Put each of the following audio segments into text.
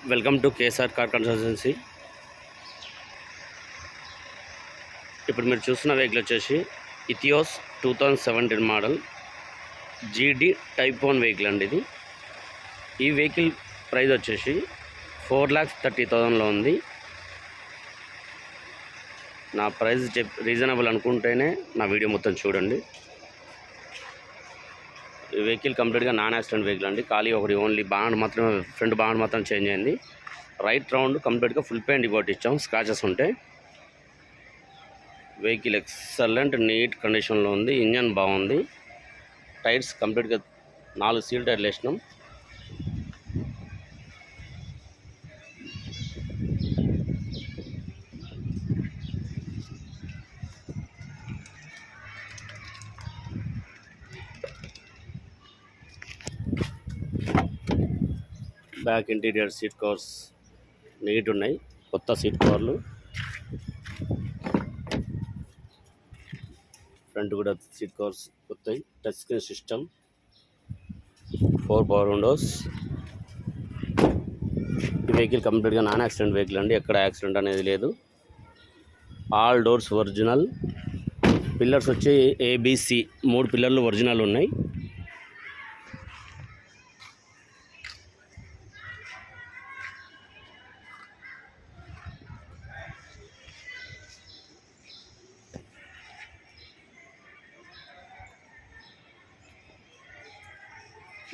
Welcome to KSR car consultancy. ఇప్పుడు మీరు చూస్తున్న వెహికల్ వచ్చేసి ఇథియోస్ 2017 మోడల్ జీడీ టైప్ 1 వెహికల్ అండి. ఈ వెహికల్ ప్రైస్ వచ్చేసి 4,30,000లో ఉంది. నా ప్రైస్ రీజనబుల్ అనుకుంటేనే నా వీడియో మొత్తం చూడండి. ఈ వెహికల్ కంప్లీట్గా నాన్ యాక్సిడెంట్ వెహికల్ అండి. ఖాళీ ఒకటి ఓన్లీ బాండ్ మాత్రమే, ఫ్రంట్ బాండ్ మాత్రం చేంజ్ అయింది. రైట్ రౌండ్ కంప్లీట్గా ఫుల్ పెయింట్ రిపోర్ట్ ఇచ్చాం. స్క్రాచెస్ ఉంటాయి. వెహికల్ ఎక్సలెంట్ నీట్ కండిషన్లో ఉంది. ఇంజన్ బాగుంది. టైర్స్ కంప్లీట్గా 4 సీల్ టైర్లు వేసినాం. Back interior seat covers neat ఉన్నాయి. కొత్త సీట్ కవర్లు. ఫ్రంట్ కూడా సీట్ కవర్స్ కొత్తవి. Touch screen system, 4 power windows. ఈ వెహికల్ కంప్లీట్గా నాన్ యాక్సిడెంట్ వెహికల్ అండి. ఎక్కడ యాక్సిడెంట్ అనేది లేదు. All doors original. పిల్లర్స్ వచ్చి ఏబిసి 3 పిల్లర్లు ఒరిజినల్ ఉన్నాయి.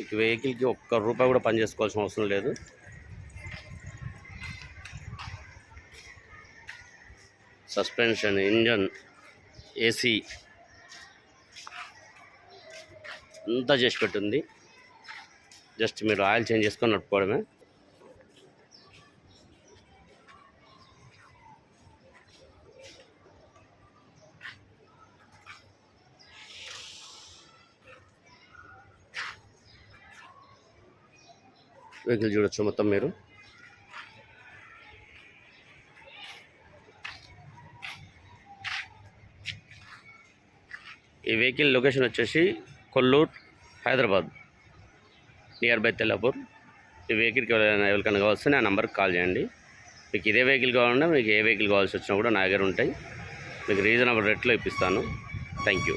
ఈ వెహికల్కి ఒక్క రూపాయి కూడా పని చేసుకోవాల్సిన అవసరం లేదు. సస్పెన్షన్, ఇంజన్, ఏసీ అంతా చేసి పెట్టింది. జస్ట్ మీరు ఆయిల్ చేంజ్ చేసుకొని నడుపుకోవడమే. వెహికల్ చూడొచ్చు మొత్తం మీరు. ఈ వెహికల్ లొకేషన్ వచ్చేసి కొల్లూరు, హైదరాబాద్, నియర్ బై తెల్లాపూర్. ఈ వెహికల్కి ఎవరికైనా కావాల్సి నా నెంబర్కి కాల్ చేయండి. మీకు ఇదే వెహికల్ కావాలన్నా, మీకు ఏ వెహికల్ కావాల్సి వచ్చినా కూడా నా దగ్గర ఉంటాయి. మీకు రీజనబుల్ రేట్లో ఇప్పిస్తాను. Thank you.